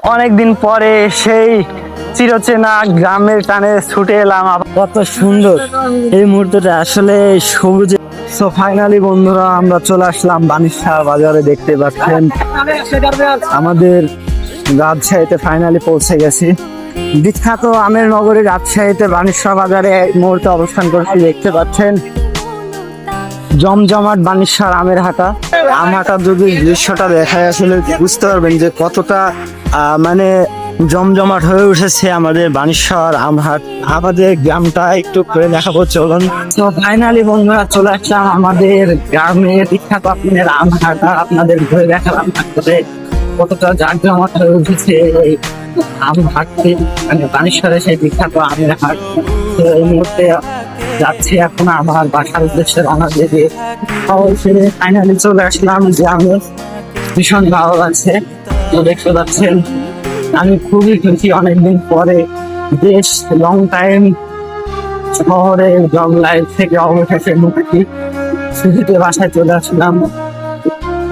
অনেকদিন পরে সেই চিরচেনা গ্রামের টানে ছুটে এলাম। কত সুন্দর এই মুহূর্তটা, আসলে সবুজে। সো ফাইনালি বন্ধুরা, আমরা চলে আসলাম বানিশা বাজারে। দেখতে পাচ্ছেন আমাদের রাজশাহীতে ফাইনালি পৌঁছে গেছি। বিখ্যাত আমের নগরী রাজশাহীতে বানিশা বাজারে এই মুহূর্তে অবস্থান করছি। দেখতে পাচ্ছেন জমজমাট বানিশার আমের হাটা। আম হাটার যদি দৃশ্যটা দেখায় আসলে বুঝতে পারবেন যে কতটা মানে জমজমাট হয়ে উঠেছে আমাদের বানেশ্বর আমহাট। আমাদের গ্রামটা একটু করে দেখাবো, চলুন। তো ফাইনালি বন্ধুরা চলে আসলাম আমাদের গ্রামের বিখ্যাত আপনাদের আমহাট। আপনাদের ঘুরে দেখালাম কতটা জাঁকজমট হয়ে উঠেছে এই আমহাটটি, মানে বানেশ্বরে সেই বিখ্যাত আমের হাট। তো এই মুহূর্তে যাচ্ছি এখন আমার বাসার উদ্দেশ্যে রওনা দিয়ে। ফাইনালি চলে আসলাম যে আমি ভীষণ ভালো লাগছে। তো দেখতে পাচ্ছেন আমি খুবই খুশি, অনেকদিন পরে বেশ লং টাইম শহরে জব লাইফ থেকে অবশেষে মুক্তি ছুটিতে বাসায় চলে আসলাম।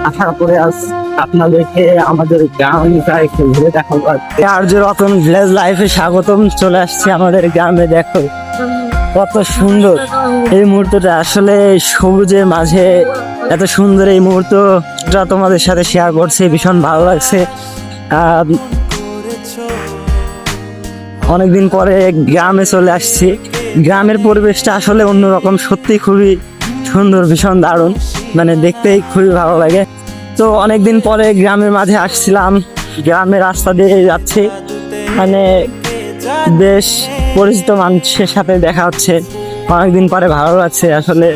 আশা করে আজ আপনাদেরকে আমাদের গ্রামটা একটু ঘুরে দেখাবো। আর যে রতন ভিলেজ লাইফে স্বাগতম। চলে আসছে আমাদের গ্রামে, দেখো কত সুন্দর এই মুহূর্তটা। আসলে সবুজের মাঝে এত সুন্দর এই মুহূর্তটা তোমাদের সাথে শেয়ার করছে, ভীষণ ভালো লাগছে। অনেকদিন পরে গ্রামে চলে আসছি। গ্রামের পরিবেশটা আসলে অন্যরকম, সত্যি খুবই সুন্দর, ভীষণ দারুণ, মানে দেখতেই খুবই ভালো লাগে। তো অনেকদিন পরে গ্রামের মাঝে আসছিলাম, গ্রামের রাস্তা দিয়ে যাচ্ছি, মানে বেশ পরিচিত মানুষের সাথে দেখা হচ্ছে, অনেকদিন পরে ভালো লাগছে। আসলে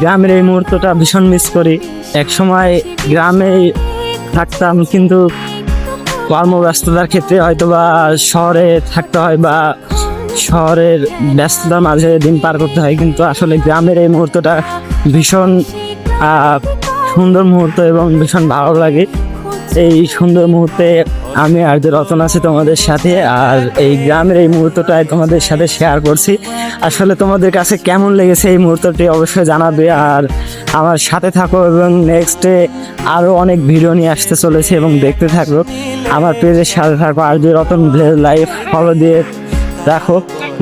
গ্রামের এই মুহূর্তটা ভীষণ মিস করি। এক সময় গ্রামে থাকতাম, কিন্তু কর্মব্যস্ততার ক্ষেত্রে হয়তো বা শহরে থাকতে হয় বা শহরের ব্যস্ততার মাঝে দিন পার করতে হয়, কিন্তু আসলে গ্রামের এই মুহূর্তটা ভীষণ সুন্দর মুহূর্ত এবং ভীষণ ভালো লাগে। এই সুন্দর মুহূর্তে আমি আর যে রতন আছি তোমাদের সাথে, আর এই গ্রামের এই মুহূর্তটাই তোমাদের সাথে শেয়ার করছি। আসলে তোমাদের কাছে কেমন লেগেছে এই মুহূর্তটি অবশ্যই জানাবে, আর আমার সাথে থাকো এবং নেক্সটে আরও অনেক ভিডিও নিয়ে আসতে চলেছে এবং দেখতে থাকো। আমার পেজের সাথে থাকো, আর যে রতন ভিলেজ লাইফ ফলো দিয়ে রাখো।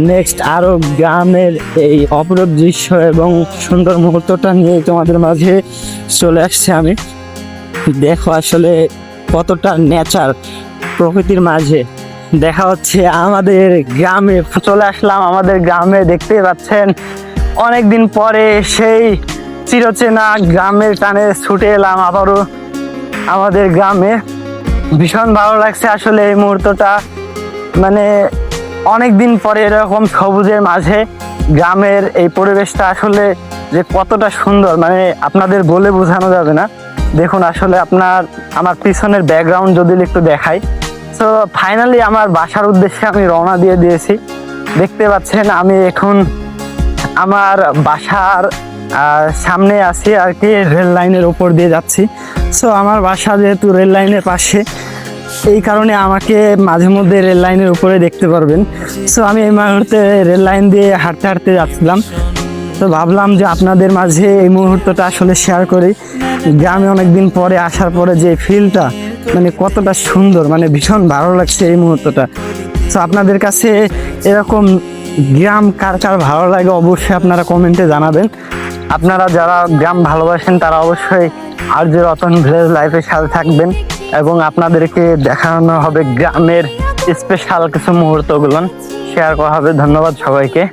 নেক্সট আরও গ্রামের এই অপরূপ দৃশ্য এবং সুন্দর মুহূর্তটা নিয়ে তোমাদের মাঝে চলে আসছে আমি। দেখো আসলে কতটা নেচার প্রকৃতির মাঝে দেখা হচ্ছে আমাদের গ্রামে। চলে আসলাম আমাদের গ্রামে, দেখতে পাচ্ছেন অনেকদিন পরে সেই চিরচেনা গ্রামের টানে ছুটে এলাম আবারও আমাদের গ্রামে। ভীষণ ভালো লাগছে আসলে এই মুহূর্তটা, মানে অনেকদিন পরে এরকম সবুজের মাঝে গ্রামের এই পরিবেশটা আসলে যে কতটা সুন্দর, মানে আপনাদের বলে বোঝানো যাবে না। দেখুন আসলে আমার পিছনের ব্যাকগ্রাউন্ড যদি একটু দেখাই। তো ফাইনালি আমার বাসার উদ্দেশ্যে আমি রওনা দিয়ে দিয়েছি। দেখতে পাচ্ছেন আমি এখন আমার বাসার সামনে আছি আর কি, রেল লাইনের উপর দিয়ে যাচ্ছি। সো আমার বাসা যেহেতু রেল লাইনের পাশে, এই কারণে আমাকে মাঝে মধ্যে রেল লাইনের উপরে দেখতে পারবেন। সো আমি এই মুহূর্তে রেল লাইন দিয়ে হাঁটতে হাঁটতে যাচ্ছিলাম। তো ভাবলাম যে আপনাদের মাঝে এই মুহূর্তটা আসলে শেয়ার করি। গ্রামে অনেকদিন পরে আসার পরে যে ফিলটা, মানে কতটা সুন্দর, মানে ভীষণ ভালো লাগছে এই মুহূর্তটা। তো আপনাদের কাছে এরকম গ্রাম কার কার ভালো লাগে অবশ্যই আপনারা কমেন্টে জানাবেন। আপনারা যারা গ্রাম ভালোবাসেন তারা অবশ্যই আর যে রতন ভিলেজ লাইফের সাথে থাকবেন এবং আপনাদেরকে দেখানো হবে গ্রামের স্পেশাল কিছু মুহূর্তগুলো শেয়ার করা হবে। ধন্যবাদ সবাইকে।